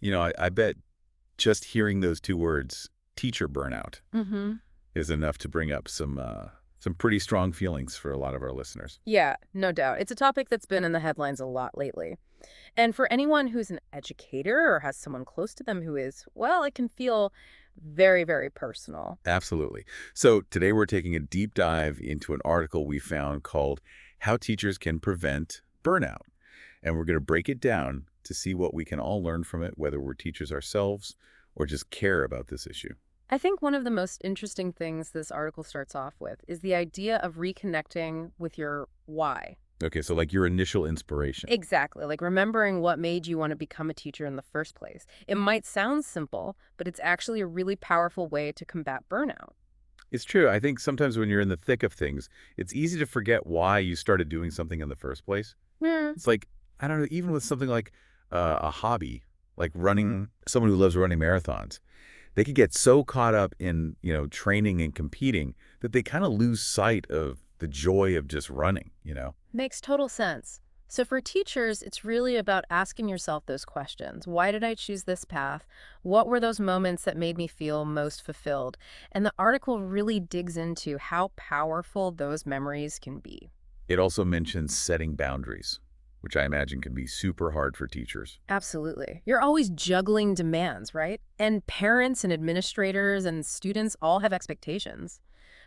I bet just hearing those two words, teacher burnout, Mm-hmm. is enough to bring up some pretty strong feelings for a lot of our listeners. Yeah, no doubt. It's a topic that's been in the headlines a lot lately. And for anyone who's an educator or has someone close to them who is, well, it can feel very, very personal. Absolutely. So today we're taking a deep dive into an article we found called How Teachers Can Prevent Burnout. And we're going to break it down to see what we can all learn from it, whether we're teachers ourselves or just care about this issue. I think one of the most interesting things this article starts off with is the idea of reconnecting with your why. Okay, so like your initial inspiration. Exactly, like remembering what made you want to become a teacher in the first place. It might sound simple, but it's actually a really powerful way to combat burnout. It's true. I think sometimes when you're in the thick of things, it's easy to forget why you started doing something in the first place. Hmm. It's like, I don't know, even with something like a hobby, like running, someone who loves running marathons, they could get so caught up in, training and competing that they kind of lose sight of the joy of just running. Makes total sense. So for teachers, it's really about asking yourself those questions. Why did I choose this path? What were those moments that made me feel most fulfilled? And the article really digs into how powerful those memories can be. It also mentions setting boundaries, which I imagine can be super hard for teachers. Absolutely. You're always juggling demands, right? And parents and administrators and students all have expectations.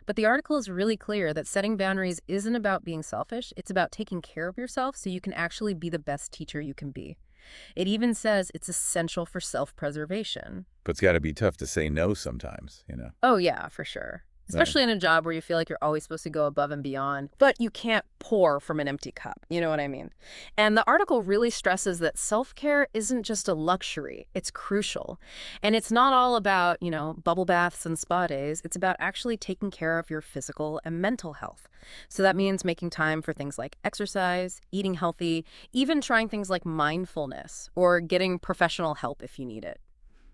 But the article is really clear that setting boundaries isn't about being selfish. It's about taking care of yourself so you can actually be the best teacher you can be. It even says it's essential for self-preservation. But it's got to be tough to say no sometimes. Oh, yeah, for sure. Right. Especially in a job where you feel like you're always supposed to go above and beyond, but you can't pour from an empty cup. You know what I mean? And the article really stresses that self-care isn't just a luxury, it's crucial. And it's not all about, bubble baths and spa days. It's about actually taking care of your physical and mental health. So that means making time for things like exercise, eating healthy, even trying things like mindfulness or getting professional help if you need it.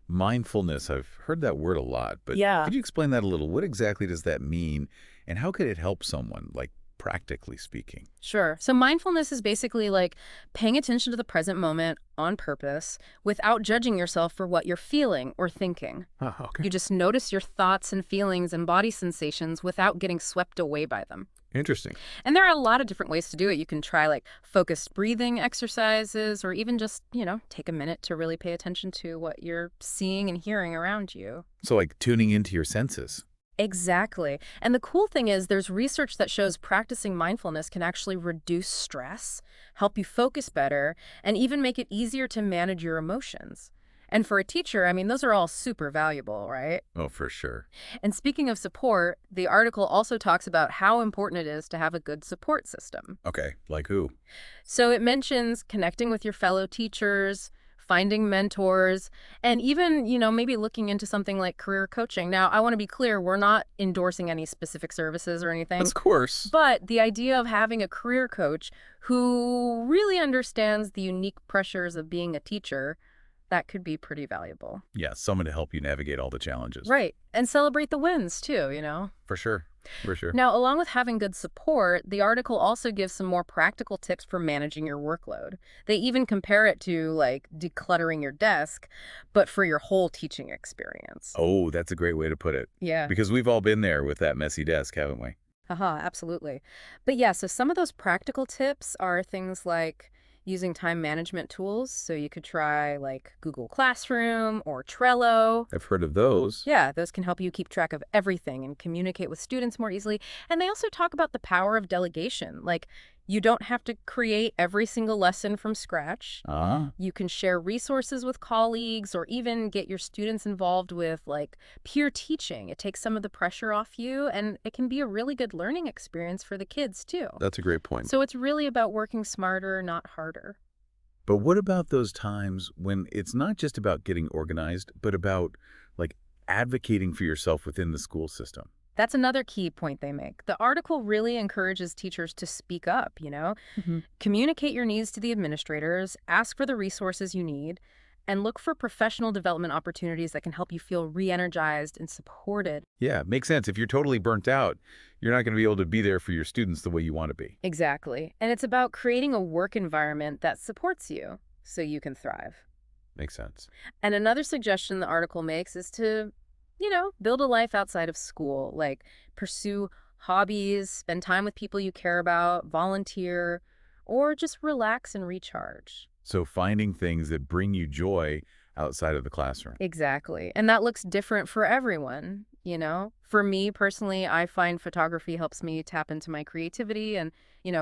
Mindfulness, I've heard that word a lot, but Yeah. could you explain that a little? What exactly does that mean, and how could it help someone, like practically speaking? Sure. So mindfulness is basically like paying attention to the present moment on purpose without judging yourself for what you're feeling or thinking. Oh, okay. You just notice your thoughts and feelings and body sensations without getting swept away by them. Interesting. And there are a lot of different ways to do it. You can try like focused breathing exercises or even just, take a minute to really pay attention to what you're seeing and hearing around you. So like tuning into your senses. Exactly. And the cool thing is there's research that shows practicing mindfulness can actually reduce stress, help you focus better, and even make it easier to manage your emotions. And for a teacher, I mean, those are all super valuable, right? Oh, for sure. And speaking of support, the article also talks about how important it is to have a good support system. Okay, like who? So it mentions connecting with your fellow teachers, finding mentors, and even, maybe looking into something like career coaching. Now, I want to be clear, we're not endorsing any specific services or anything, Of course. but the idea of having a career coach who really understands the unique pressures of being a teacher, that could be pretty valuable. Yeah, someone to help you navigate all the challenges. Right. And celebrate the wins too. For sure. For sure. Now, along with having good support, the article also gives some more practical tips for managing your workload. They even compare it to like decluttering your desk, but for your whole teaching experience. Oh, that's a great way to put it. Yeah. Because we've all been there with that messy desk, haven't we? Haha, absolutely. But yeah, so some of those practical tips are things like using time management tools. So you could try like Google Classroom or Trello. I've heard of those. Yeah, those can help you keep track of everything and communicate with students more easily. And they also talk about the power of delegation. Like, you don't have to create every single lesson from scratch. Ah, You can share resources with colleagues or even get your students involved with like peer teaching. It takes some of the pressure off you and it can be a really good learning experience for the kids too. that's a great point. So it's really about working smarter, not harder. But what about those times when it's not just about getting organized, but about like advocating for yourself within the school system? That's another key point they make. The article really encourages teachers to speak up. Hmm. Communicate your needs to the administrators, ask for the resources you need, and look for professional development opportunities that can help you feel re-energized and supported. Yeah, makes sense. If you're totally burnt out, you're not going to be able to be there for your students the way you want to be. Exactly. And it's about creating a work environment that supports you so you can thrive. Makes sense. And another suggestion the article makes is to, build a life outside of school, like pursue hobbies, spend time with people you care about, volunteer, or just relax and recharge. So finding things that bring you joy outside of the classroom. Exactly. And that looks different for everyone. For me personally, I find photography helps me tap into my creativity and,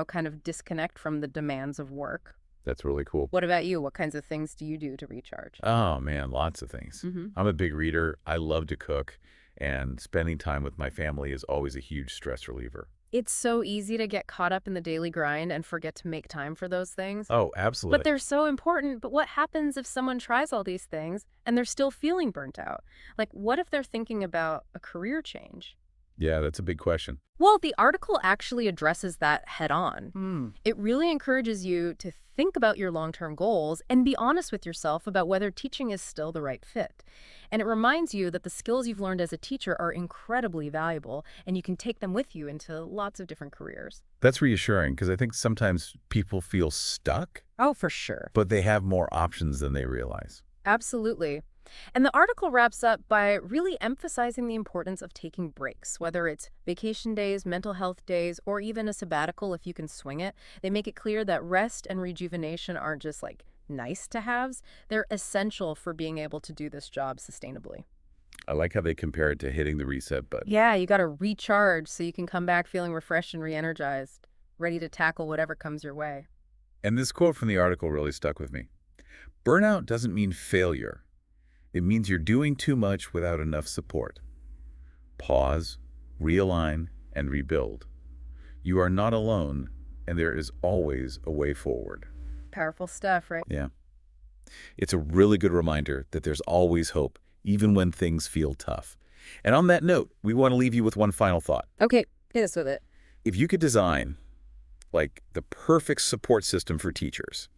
kind of disconnect from the demands of work. That's really cool. What about you? What kinds of things do you do to recharge? Oh, man, lots of things. Hmm. I'm a big reader. I love to cook, and spending time with my family is always a huge stress reliever. It's so easy to get caught up in the daily grind and forget to make time for those things. Oh, But absolutely. they're so important. But what happens if someone tries all these things and they're still feeling burnt out? Like, what if they're thinking about a career change? Yeah, that's a big question. Well, the article actually addresses that head on. It really encourages you to think about your long-term goals and be honest with yourself about whether teaching is still the right fit. And it reminds you that the skills you've learned as a teacher are incredibly valuable, and you can take them with you into lots of different careers. That's reassuring because I think sometimes people feel stuck, Oh, for sure. but they have more options than they realize. Absolutely. And the article wraps up by really emphasizing the importance of taking breaks, whether it's vacation days, mental health days, or even a sabbatical if you can swing it. They make it clear that rest and rejuvenation aren't just like nice to haves, they're essential for being able to do this job sustainably. I like how they compare it to hitting the reset button. Yeah, you got to recharge so you can come back feeling refreshed and re energized, ready to tackle whatever comes your way. And this quote from the article really stuck with me. Burnout doesn't mean failure. It means you're doing too much without enough support. Pause, realign, and rebuild. You are not alone, and there is always a way forward. Powerful stuff, right? Yeah. It's a really good reminder that there's always hope, even when things feel tough. And on that note, we want to leave you with one final thought. Okay, hit us with it. If you could design, like, the perfect support system for teachers,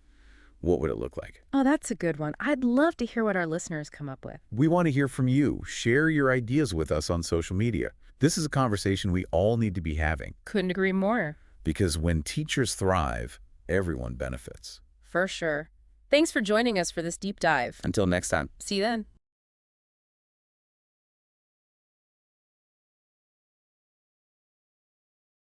what would it look like? Oh, that's a good one. I'd love to hear what our listeners come up with. We want to hear from you. Share your ideas with us on social media. This is a conversation we all need to be having Couldn't agree more. because when teachers thrive, everyone benefits. For sure. Thanks for joining us for this deep dive. Until next time. See you then.